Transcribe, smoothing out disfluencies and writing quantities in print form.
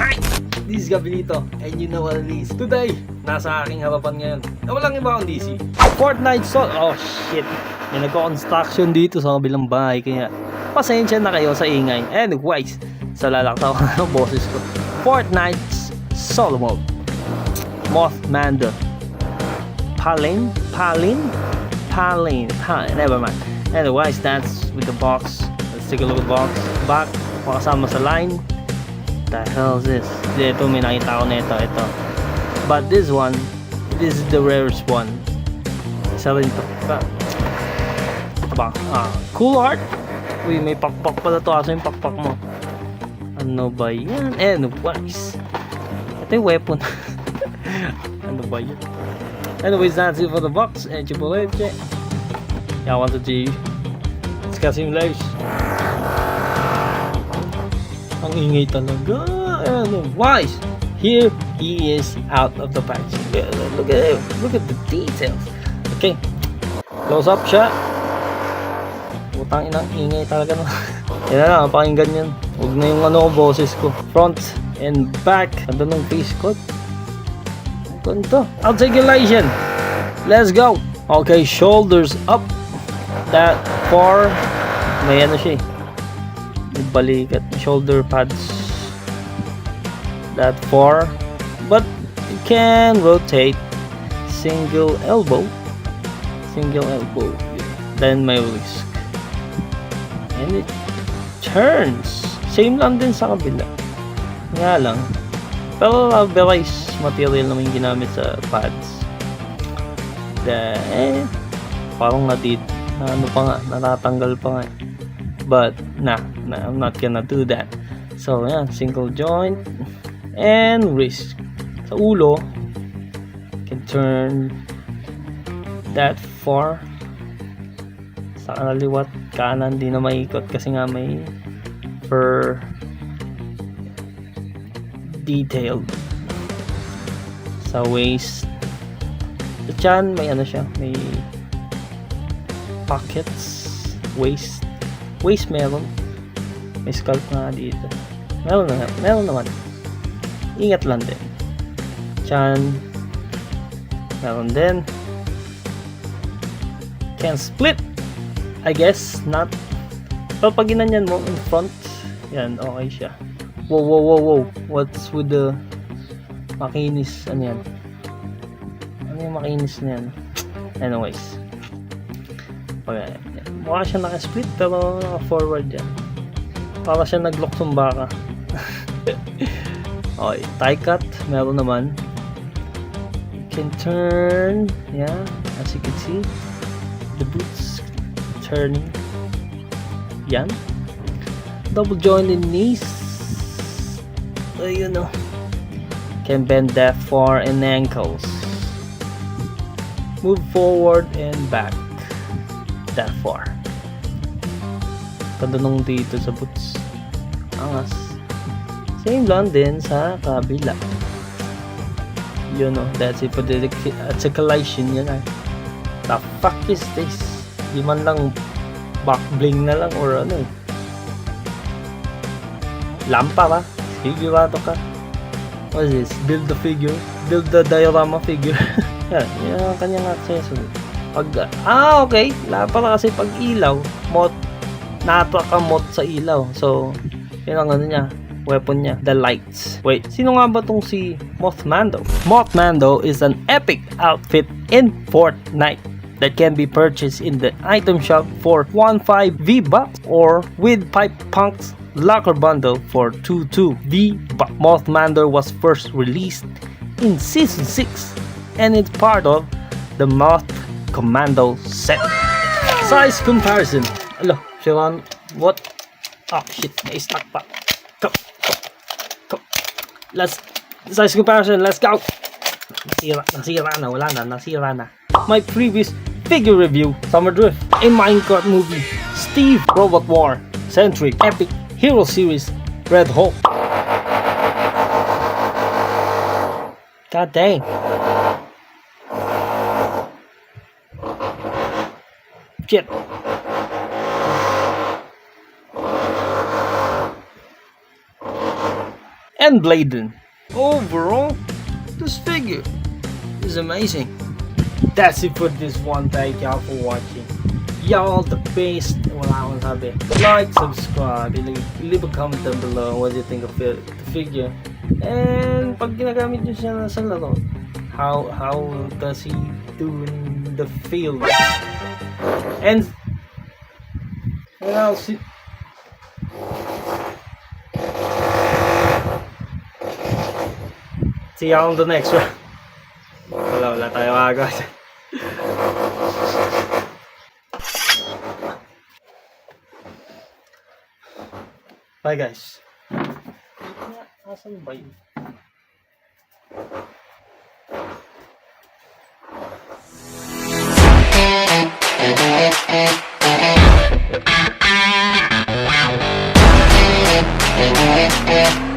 Hi! This is Gabilito, and you know what it is. Today, nasa aking harapan ngayon. Walang iba akong DC. Fortnite Sol... Oh shit! May nagko-construction dito sa kabilang bahay, kaya pasensya na kayo sa ingay. Anyways, sa lalaktaw ng boses ko. Fortnite Solo Mode. Mothmander. Never mind. Anyways, that's with the box. Let's take a look at the box. Back, makasama sa line. The hell is this? Ito, may nakita ko na ito. But this one, this is the rarest one. Isa rin ito. Cool art. Uy, may pakpak pala to. Asa yung pakpak mo? Ano ba yan? Anyways, ito yung weapon. Ano ba yan? Anyways, that's it for the box. And Chipoleche. Yeah, I wanted to discuss simulation. Ang ingay talaga. Anyways, here he is out of the patch. Look at him. Look at the details. Okay. Close up siya. Putang inang ingay talaga na. Yan na, pakinggan yan. Huwag na yung boses ko. Front and back. Ganda ng face code. Ganito. Articulation. Let's go. Okay, shoulders up. That far. May ano siya eh. Balikat, shoulder pads that far, but you can rotate single elbow, then may whisk, and it turns. Same lang din sa kabila, nga lang, pero rubberized material naman yung ginamit sa pads. Parang ano pa nga, natatanggal pa nga. But nah, I'm not gonna do that. So yeah, single joint and wrist. Sa ulo, can turn that far. Sa kaliwat, kanan di na maikot kasi nga may fur detailed. Sa waist, sa chan may ano siya, may pockets. Waist meron. May scalp nga dito. Meron naman. Ingat lang din. Chan. Meron din. Can split. I guess not. Pero pag ginanyan mo in front, yan, okay siya. Wow. What's with the makinis? Ano yan? Ano yung makinis na yan? Anyways. Okay. Mukha siya naka-split pero naka-forward yan. Para siya nag-lock baka. Okay, tie cut. Meron naman. You can turn. Yeah, as you can see. The boots turning. Yan. Double jointed knees. You know. Can bend that far in ankles. Move forward and back. That far. Ganda nung dito sa boots. Angas. Same lang din sa kabila. You know, that's it for the articulation. Yan ay. The fuck is this? Di man lang back bling na lang or ano eh. Lampa ba? Figurado ka? What is this? Build the figure? Build the diorama figure? Yan ang kanyang accessory. Okay. Para kasi pag ilaw, napakamot sa ilaw. So, yun ang ano niya, weapon niya, the lights. Wait, sino nga ba tong si Mothmando? Mothmando is an epic outfit in Fortnite that can be purchased in the item shop for 15 V-Bucks or with Pipe Punk's locker bundle for 22 V-Bucks. Mothmando was first released in Season 6 and it's part of the Moth Commando set. Size comparison. Hello, Sharon. What? Oh shit, may stuck pa. Come. Let's size comparison. Let's go. Nasira na. Wala na. Nasira na. My previous figure review, Summer Drift, a Minecraft movie, Steve, Robot War, Centric, Epic Hero Series, Red Hulk. God dang. Shit. and Bladen. Overall, this figure is amazing. That's it for this one. Thank y'all for watching. Y'all the best. Wala akong sabi. Like, subscribe, leave a comment down below what you think of the figure. And pag ginagamit nyo siya sa laro, how does he do in the field? And I'll see. See y'all on the next one. Wala tayo agad. Bye guys. Asan ba yun? Yeah.